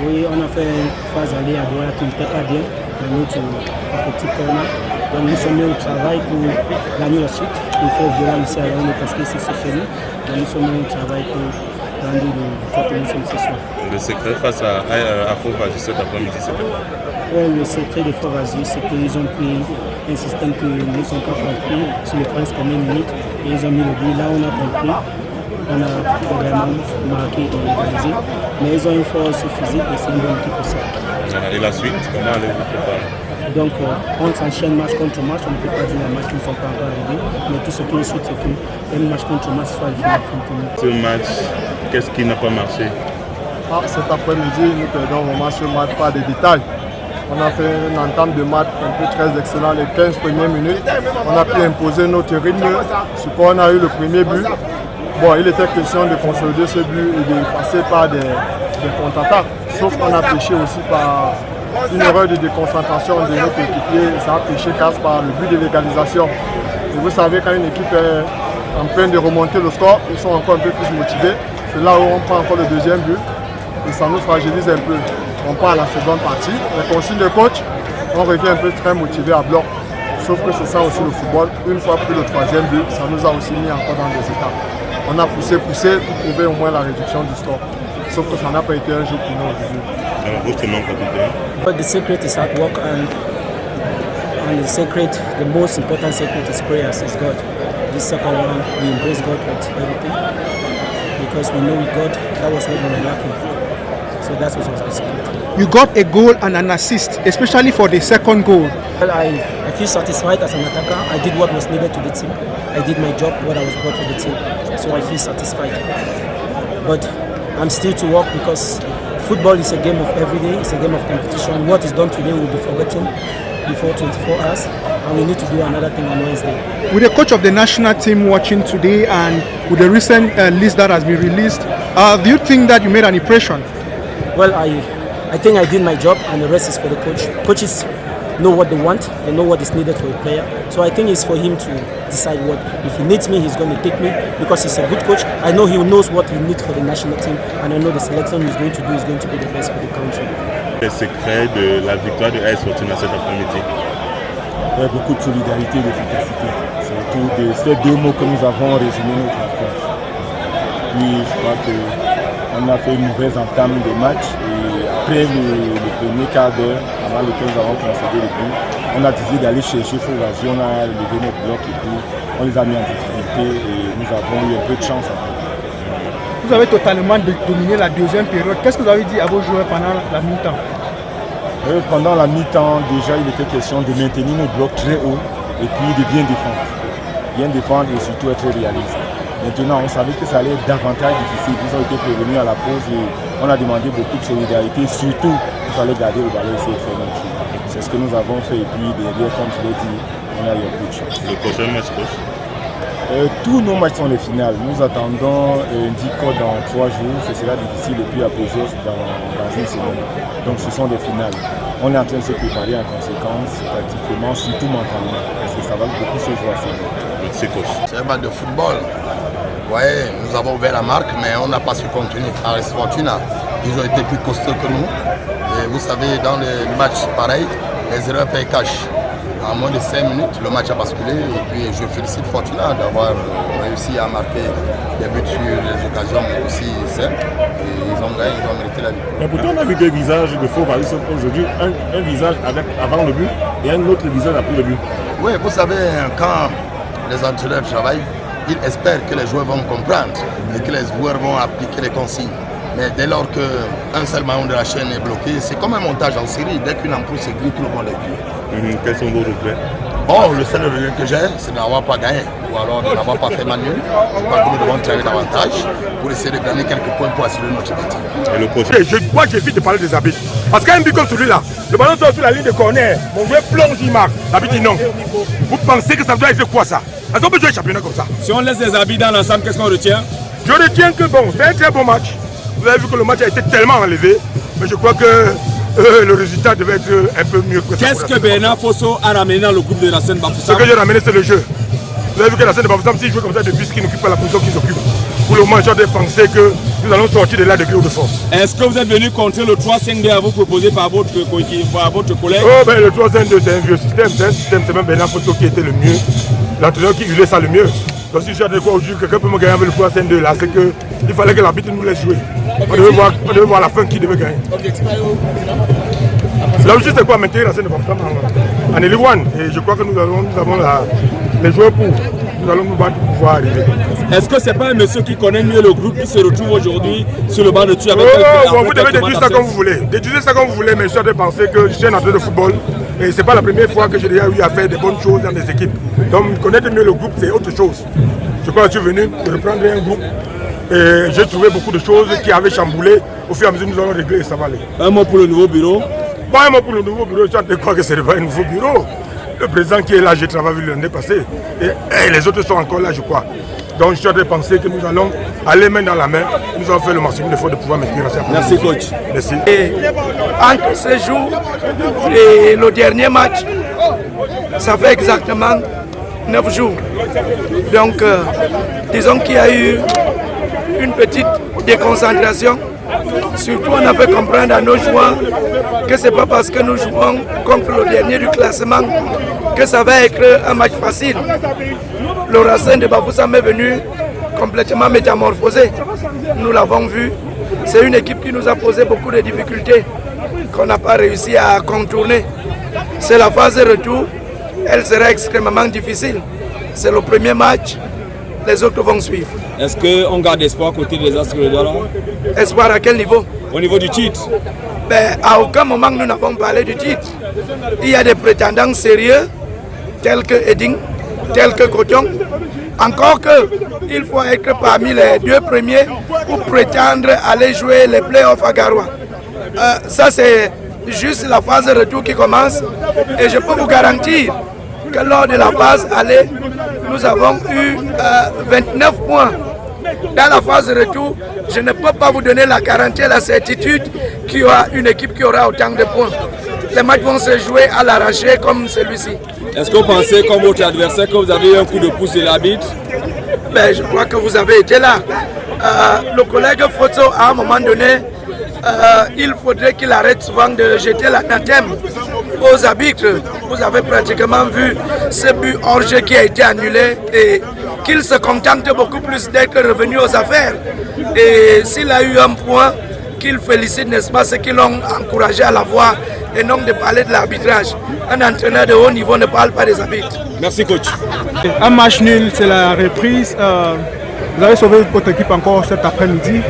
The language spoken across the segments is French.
Oui, on a fait une phase aller à droite qui n'était pas bien. Nous, un petit corner. Donc nous sommes mis au travail pour gagner la suite. Il faut violent ici à Yaoundé parce que c'est chez nous. Donc nous sommes mis au travail pour gagner le victoire que nous sommes ce soir. Le secret face à Faux-Vagy cet après-midi, c'était quoi? Oui, le secret de Faux-Vagy, c'est qu'ils ont pris un système que nous ne sommes pas compris sur le prince comme une minute et ils ont mis le but. Là, on a compris. On a vraiment marqué et égalisé, mais ils ont une force physique et c'est une bonne équipe aussi. Et la suite, comment allez-vous préparer? Donc on s'enchaîne match contre match, on ne peut pas dire les matchs qui ne sont pas encore arrivés, mais tout ce qui est suite, c'est qu'un match contre match soit le final continu. Ce match, qu'est-ce qui n'a pas marché? Cet après-midi, nous perdons vraiment ce match par des détails. On a fait une entame de match un peu très excellent les 15 premières minutes. On a pu imposer notre rythme, ce qu'on a eu le premier but. Bon, il était question de consolider ce but et de passer par des contre-attaques. Sauf qu'on a péché aussi par une erreur de déconcentration de notre équipier. Ça a péché casse par le but de l'égalisation. Et vous savez, quand une équipe est en train de remonter le score, ils sont encore un peu plus motivés. C'est là où on prend encore le deuxième but et ça nous fragilise un peu. On part à la seconde partie. Les consignes de coach, on revient un peu très motivé à bloc. Sauf que c'est ça aussi le football. Une fois pris le troisième but, ça nous a aussi mis encore dans des étapes. On a poussé pour trouver au moins la réduction du score. Sauf que ça n'a pas été un jeu pour nous aujourd'hui. Alors, votre nom, capitaine? But the secret is hard work and the most important secret is prayers, is God. This second one, we embrace God with everything because we know with God, that was what we were lacking. So that's what was the secret. You got a goal and an assist, especially for the second goal. Well, I feel satisfied as an attacker. I did what was needed to the team. I did my job, what I was brought for the team. So I feel satisfied. But I'm still to work because football is a game of every day. It's a game of competition. What is done today will be forgotten before 24 hours. And we need to do another thing on Wednesday. With the coach of the national team watching today and with the recent list that has been released, do you think that you made an impression? Well, I think I did my job and the rest is for the coach. Coaches know what they want, they know what is needed for a player. So I think it's for him to decide what. If he needs me, he's going to take me because he's a good coach. I know he knows what he needs for the national team and I know the selection he's going to do is going to be the best for the country. Le secret de la victoire de AS Fortuna cet après-midi? Beaucoup de solidarité et d'efficacité. C'est autour de ces deux mots que nous avons résumé notre victoire. Puis je crois qu'on a fait une mauvaise entame des matchs et après le premier quart d'heure, avant lequel nous avons concédé le but, on a décidé d'aller chercher Faux-Vagy, on a levé notre bloc et puis on les a mis en difficulté et nous avons eu un peu de chance après. Vous avez totalement dominé la deuxième période. Qu'est-ce que vous avez dit à vos joueurs pendant la mi-temps? Pendant la mi-temps, déjà il était question de maintenir notre bloc très haut et puis de bien défendre. Bien défendre et surtout être réaliste. Maintenant, on savait que ça allait être davantage difficile. Ils ont été prévenus à la pause et on a demandé beaucoup de solidarité. Surtout, il fallait garder le ballon et essayer de faire notre jeu. C'est ce que nous avons fait et puis derrière, comme je l'ai dit, on a eu un peu de chance. Le prochain match, coach? Tous nos matchs sont les finales. Nous attendons Ndico dans 3 jours. Ce sera difficile et puis Apogos dans une semaine. Donc ce sont des finales. On est en train de se préparer en conséquence, pratiquement, surtout mentalement. Parce que ça va beaucoup se jouer à ça. Merci, coach. C'est un match de football. Vous voyez, nous avons ouvert la marque, mais on n'a pas su contenir. AS Fortuna, ils ont été plus costauds que nous. Et vous savez, dans les matchs pareils, les erreurs payent cash. En moins de 5 minutes, le match a basculé. Et puis, je félicite Fortuna d'avoir réussi à marquer des buts sur les occasions aussi simples. Et ils ont gagné, ils ont mérité la victoire. Mais pourtant, on a vu deux visages de Faux-Vagy aujourd'hui. Un visage avant le but et un autre visage après le but. Oui, vous savez, quand les entraîneurs travaillent, ils espèrent que les joueurs vont comprendre et que les joueurs vont appliquer les consignes. Mais dès lors qu'un seul maillon de la chaîne est bloqué, c'est comme un montage en série. Dès qu'une ampoule se grille, tout le monde est grillé. Quels sont vos regrets? Bon, le seul regret que j'ai, c'est de n'avoir pas gagné ou alors de n'avoir pas fait manuel. Je crois que nous devons travailler davantage pour essayer de gagner quelques points pour assurer notre métier. Et le prochain? Moi, j'évite de parler des arbitres. Parce qu'un but comme celui-là, le ballon sort sur la ligne de corner, mon joueur plonge, il marque. L'arbitre dit non. Vous pensez que ça doit être quoi ça? Est-ce qu'on peut jouer un championnat comme ça? Si on laisse les arbitres dans l'ensemble, qu'est-ce qu'on retient? Je retiens que bon, c'est un très bon match. Vous avez vu que le match a été tellement enlevé. Mais je crois que le résultat devait être un peu mieux que ça. Qu'est-ce que Bernard Fosso a ramené dans le groupe de la scène Bafoussam? Ce que j'ai ramené, c'est le jeu. Vous avez vu que la scène de Bafoussam, s'il joue comme ça depuis, qu'il n'occupe pas la position qu'il s'occupe. Pour le moment, j'ai pensé que nous allons sortir de là de gré ou de force. Est-ce que vous êtes venu contrer le 3-5-2 à vous proposer par votre collègue? Oh, ben, le 3-5-2, c'est un vieux système. C'est un système, c'est même Bernard Fosso qui était le mieux. L'entraîneur qui voulait ça le mieux. Donc si je de quoi aujourd'hui, quelqu'un peut me gagner avec le 3-5-2 là, c'est qu'il fallait que l'arbitre nous laisse jouer. On devait voir à la fin qui devait gagner. L'objectif c'est quoi? Maintenir la scène de Bafoussam en Ligue 1. Et je crois que nous avons les joueurs pour. Nous allons nous battre pour pouvoir arriver. Est-ce que c'est pas un monsieur qui connaît mieux le groupe qui se retrouve aujourd'hui sur le banc de tuer avec vous devez déduire ça comme vous voulez. Déduisez ça comme vous voulez, mais je suis en train de penser que je suis un entraîneur de football et c'est pas la première fois que j'ai déjà eu à faire des bonnes choses dans des équipes. Donc connaître mieux le groupe, c'est autre chose. Je crois que je suis venu de reprendre un groupe et j'ai trouvé beaucoup de choses qui avaient chamboulé. Au fur et à mesure, nous allons régler et ça va aller. Un mot pour le nouveau bureau? Pas un mot pour le nouveau bureau, je suis en train de croire que ce n'est pas un nouveau bureau. Le président qui est là, j'ai travaillé l'année passée. Et les autres sont encore là, je crois. Donc je suis en train de penser que nous allons aller main dans la main. Nous allons faire le maximum d'efforts de pouvoir maintenir la séance. Merci coach. Merci. Et entre ces jours et le dernier match, ça fait exactement 9 jours. Donc disons qu'il y a eu une petite déconcentration. Surtout on a fait comprendre à nos joueurs que ce n'est pas parce que nous jouons contre le dernier du classement que ça va être un match facile. Le Racing de Bafoussam est venu complètement métamorphosé. Nous l'avons vu. C'est une équipe qui nous a posé beaucoup de difficultés qu'on n'a pas réussi à contourner. C'est la phase de retour. Elle sera extrêmement difficile. C'est le premier match. Les autres vont suivre. Est-ce qu'on garde espoir côté des Astres de Douala? Espoir à quel niveau? Au niveau du titre? Ben, à aucun moment nous n'avons parlé du titre. Il y a des prétendants sérieux, tels que Edding, tels que Coton. Encore qu'il faut être parmi les 2 premiers pour prétendre aller jouer les playoffs à Garoua. Ça c'est juste la phase de retour qui commence. Et je peux vous garantir que lors de la phase aller, nous avons eu 29 points. Dans la phase de retour, je ne peux pas vous donner la garantie et la certitude qu'il y aura une équipe qui aura autant de points. Les matchs vont se jouer à l'arraché comme celui-ci. Est-ce que vous pensez, comme votre adversaire, que vous avez eu un coup de pouce de l'arbitre? Ben, je crois que vous avez été là. Le collègue Fosso, à un moment donné, il faudrait qu'il arrête souvent de jeter l'anathème aux arbitres. Vous avez pratiquement vu ce but hors jeu qui a été annulé et qu'il se contente beaucoup plus d'être revenu aux affaires. Et s'il a eu un point, qu'il félicite, n'est-ce pas, ceux qui l'ont encouragé à l'avoir et non de parler de l'arbitrage. Un entraîneur de haut niveau ne parle pas des arbitres. Merci coach. Un match nul, c'est la reprise. Vous avez sauvé votre équipe encore cet après-midi.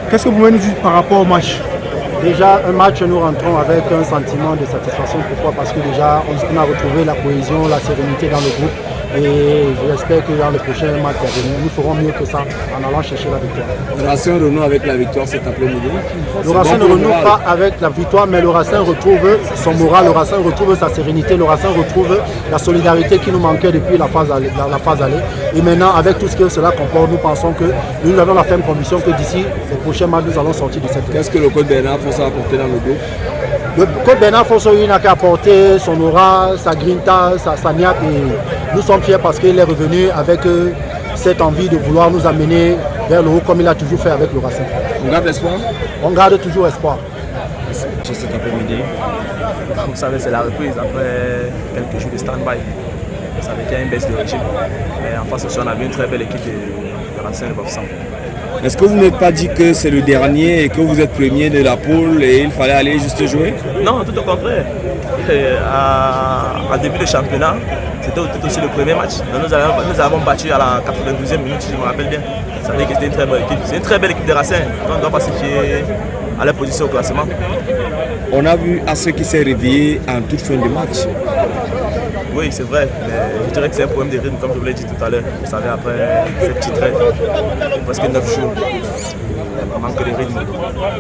Qu'est-ce que vous pouvez nous dire par rapport au match? Déjà, un match, nous rentrons avec un sentiment de satisfaction. Pourquoi? Parce que déjà, on a retrouvé la cohésion, la sérénité dans le groupe. Et j'espère que dans le prochain match à venir, nous ferons mieux que ça en allant chercher la victoire. Le Racing renoue avec la victoire cet après-midi. Le Racing ne renoue pas avec la victoire, mais le Racing retrouve son moral, le Racing retrouve sa sérénité, le Racing retrouve la solidarité qui nous manquait depuis la phase allée. Et maintenant, avec tout ce que cela comporte, nous pensons que nous avons la ferme conviction que d'ici les prochains matchs, nous allons sortir de cette. Qu'est-ce que le coach Bernard Fosso a apporté dans le groupe? Le coach Bernard Fosso n'a qu'à apporter son aura, sa grinta, sa niaque. Et nous sommes fiers parce qu'il est revenu avec cette envie de vouloir nous amener vers le haut comme il a toujours fait avec le Racing. On garde espoir? On garde toujours espoir. Cet après-midi, vous savez, c'est la reprise après quelques jours de stand-by. Ça avait été une baisse de régime. Mais en face, on a vu une très belle équipe de Racing de Bafoussam. Est-ce que vous n'êtes pas dit que c'est le dernier et que vous êtes premier de la poule et il fallait aller juste jouer? Non, tout au contraire. En début de championnat, c'était aussi le premier match. Nous avons battu à la 92e minute, si je me rappelle bien. Ça veut dire que c'était une très bonne équipe. C'est une très belle équipe de Racing. On ne doit pas se fier à la position au classement. On a vu Astre qui s'est réveillé en toute fin de match. Oui, c'est vrai, mais je dirais que c'est un problème de rythme, comme je vous l'ai dit tout à l'heure. Vous savez, après ces petits traits, presque 9 jours, il manque de rythme.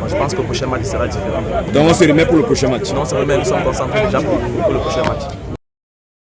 Je pense que le prochain match sera différent. Donc on se remet pour le prochain match? Non, on se remet, nous sommes concentrés déjà pour le prochain match.